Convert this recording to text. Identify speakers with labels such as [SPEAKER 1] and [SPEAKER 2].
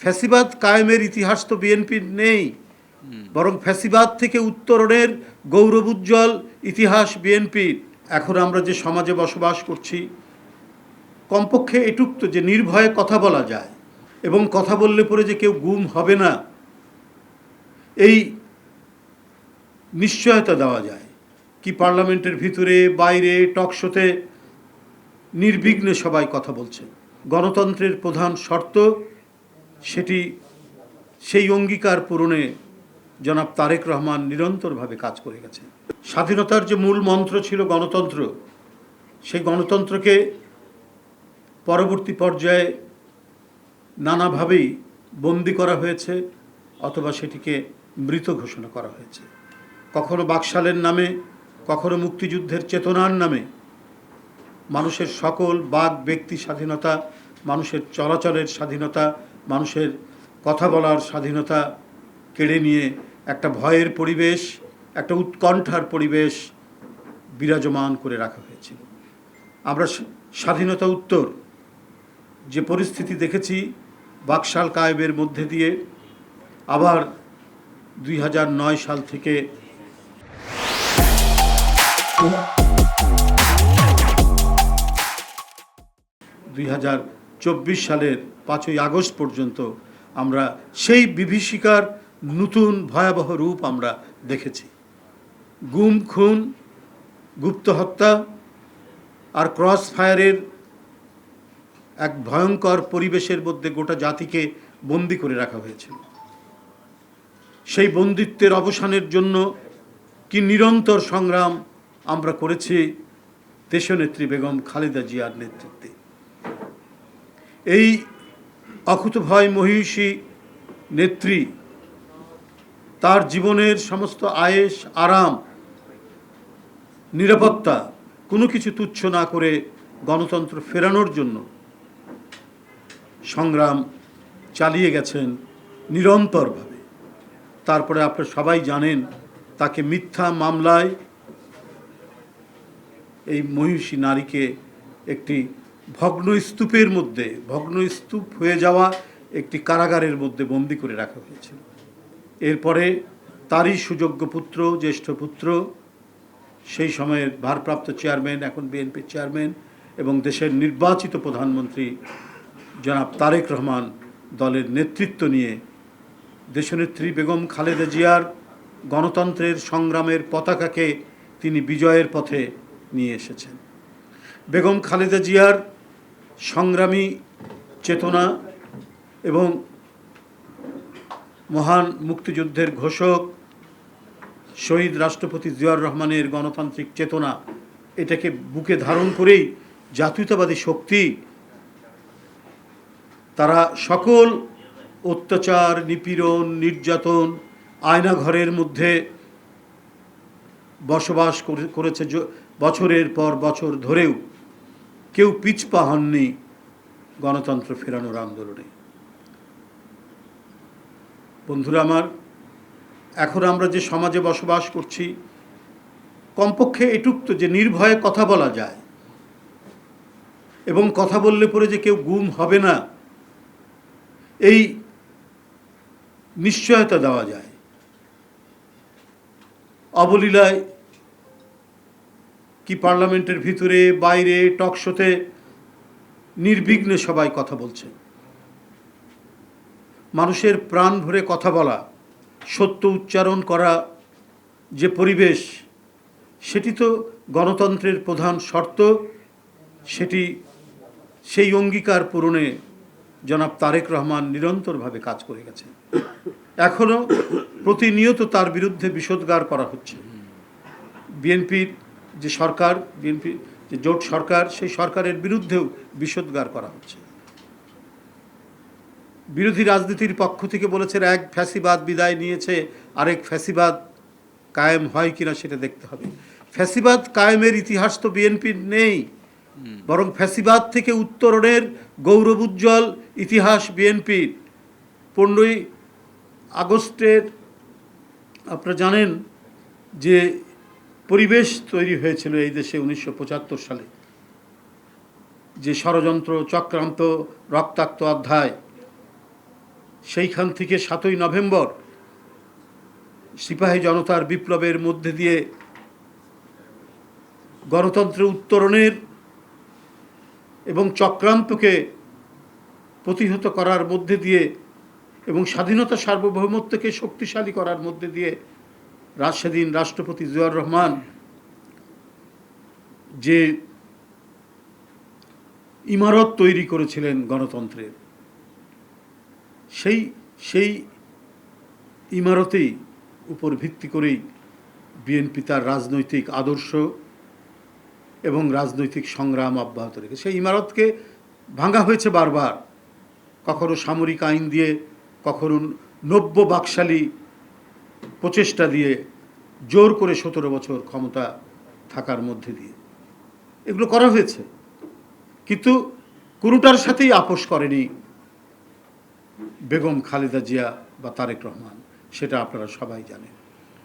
[SPEAKER 1] ফ্যাসিবাদ কায়েমের ইতিহাস তো বিএনপির নেই, বরং ফ্যাসিবাদ থেকে উত্তরণের গৌরবোজ্জ্বল ইতিহাস বিএনপির। এখন আমরা যে সমাজে বসবাস করছি, কমপক্ষে এটুক তো যে নির্ভয়ে কথা বলা যায়, এবং কথা বললে পরে যে কেউ গুম হবে না এই নিশ্চয়তা দেওয়া যায়। কি পার্লামেন্টের ভিতরে বাইরে টকশোতে নির্বিঘ্নে সবাই কথা বলছে। গণতন্ত্রের প্রধান শর্ত সেটি, সেই অঙ্গীকার পূরণে জনাব তারেক রহমান নিরন্তরভাবে কাজ করে গেছে। স্বাধীনতার যে মূল মন্ত্র ছিল গণতন্ত্র, সেই গণতন্ত্রকে পরবর্তী পর্যায়ে নানাভাবেই বন্দী করা হয়েছে অথবা সেটিকে মৃত ঘোষণা করা হয়েছে। কখনো বাকশালের নামে, কখনো মুক্তিযুদ্ধের চেতনার নামে মানুষের সকল বাক ব্যক্তি স্বাধীনতা, মানুষের চলাচলের স্বাধীনতা, মানুষের কথা বলার স্বাধীনতা কেড়ে নিয়ে একটা ভয়ের পরিবেশ, একটা উৎকণ্ঠার পরিবেশ বিরাজমান করে রাখা হয়েছিল। আমরা স্বাধীনতা উত্তর যে পরিস্থিতি দেখেছি বাকশাল কায়েমের মধ্যে দিয়ে, আবার 2009 সাল থেকে 2024 সালের 5ই আগস্ট পর্যন্ত আমরা সেই বিভীষিকার নতুন ভয়াবহ রূপ আমরা দেখেছি। গুম, খুন, গুপ্ত হত্যা আর ক্রস ফায়ারের এক ভয়ঙ্কর পরিবেশের মধ্যে গোটা জাতিকে বন্দী করে রাখা হয়েছিল। সেই বন্দিত্বের অবসানের জন্য কি নিরন্তর সংগ্রাম আমরা করেছি দেশনেত্রী বেগম খালেদা জিয়ার নেতৃত্বে। এই অকুতোভয় মহিষী নেত্রী তার জীবনের সমস্ত আয়েশ, আরাম, নিরাপত্তা কোনো কিছু তুচ্ছ না করে গণতন্ত্র ফেরানোর জন্য সংগ্রাম চালিয়ে গেছেন নিরন্তরভাবে। তারপরে আপনারা সবাই জানেন তাকে মিথ্যা মামলায় এই মহিষী নারীকে একটি ভগ্ন স্তূপের মধ্যে, ভগ্ন স্তূপ হয়ে যাওয়া একটি কারাগারের মধ্যে বন্দী করে রাখা হয়েছিল। এরপরে তারই সুযোগ্য পুত্র, জ্যেষ্ঠ পুত্র, সেই সময়ের ভারপ্রাপ্ত চেয়ারম্যান, এখন বিএনপির চেয়ারম্যান এবং দেশের নির্বাচিত প্রধানমন্ত্রী জনাব তারেক রহমান দলের নেতৃত্ব নিয়ে দেশনেত্রী বেগম খালেদা জিয়ার গণতন্ত্রের সংগ্রামের পতাকাকে তিনি বিজয়ের পথে নিয়ে এসেছেন। বেগম খালেদা জিয়ার সংগ্রামী চেতনা এবং মহান মুক্তিযুদ্ধের ঘোষক শহীদ রাষ্ট্রপতি জিয়াউর রহমানের গণতান্ত্রিক চেতনা, এটাকে বুকে ধারণ করেই জাতীয়তাবাদী শক্তি তারা সকল অত্যাচার, নিপীড়ন, নির্যাতন, আয়নাঘরের মধ্যে বসবাস করেছে বছরের পর বছর ধরেও কেউ পিছপা হননি গণতন্ত্র ফেরানোর আন্দোলনে। বন্ধুরা আমার, এখন আমরা যে সমাজে বসবাস করছি, কমপক্ষে এটুক তো যে নির্ভয়ে কথা বলা যায়, এবং কথা বললে পরে যে কেউ গুম হবে না এই নিশ্চয়তা দেওয়া যায়। অবলীলায় কি পার্লামেন্টের ভিতরে বাইরে টকশোতে নির্বিঘ্নে সবাই কথা বলছে। মানুষের প্রাণ ভরে কথা বলা, সত্য উচ্চারণ করা যে পরিবেশ, সেটি তো গণতন্ত্রের প্রধান শর্ত। সেটি, সেই অঙ্গীকার পূরণে জনাব তারেক রহমান নিরন্তরভাবে কাজ করে গেছেন। এখনও প্রতিনিয়ত তার বিরুদ্ধে বিষোদ্গার করা হচ্ছে। বিএনপির যে সরকার, বিএনপি যে জোট সরকার, সেই সরকারের বিরুদ্ধেও বিষোদ্গার করা হচ্ছে। বিরোধী রাজনীতির পক্ষ থেকে বলেছেন এক ফ্যাসিবাদ বিদায় নিয়েছে, আরেক ফ্যাসিবাদ কায়েম হয় কিনা সেটা দেখতে হবে। ফ্যাসিবাদ কায়েমের ইতিহাস তো বিএনপির নেই, বরং ফ্যাসিবাদ থেকে উত্তরণের গৌরবোজ্জ্বল ইতিহাস বিএনপির। 15ই আগস্টের আপনারা জানেন যে পরিবেশ তৈরি হয়েছিল এই দেশে 1975 সালে, যে ষড়যন্ত্র, চক্রান্ত, রক্তাক্ত অধ্যায়, সেইখান থেকে ৭ই নভেম্বর সিপাহী জনতার বিপ্লবের মধ্যে দিয়ে গণতন্ত্রের উত্তরণের এবং চক্রান্তকে প্রতিহত করার মধ্যে দিয়ে এবং স্বাধীনতা সার্বভৌমত্বকে শক্তিশালী করার মধ্যে দিয়ে সেদিন রাষ্ট্রপতি জিয়াউর রহমান যে ইমারত তৈরি করেছিলেন গণতন্ত্রের, সেই ইমারতেই উপর ভিত্তি করেই বিএনপি তার রাজনৈতিক আদর্শ এবং রাজনৈতিক সংগ্রাম অব্যাহত রেখে সেই ইমারতকে ভাঙা হয়েছে বারবার, কখনো সামরিক আইন দিয়ে, কখনো নব্য বাকশালী প্রচেষ্টা দিয়ে, জোর করে ১৭ বছর ক্ষমতা থাকার মধ্যে দিয়ে এগুলো করা হয়েছে। কিন্তু কোনোটার সাথেই আপোষ করেনি বেগম খালেদা জিয়া বা তারেক রহমান, সেটা আপনারা সবাই জানেন।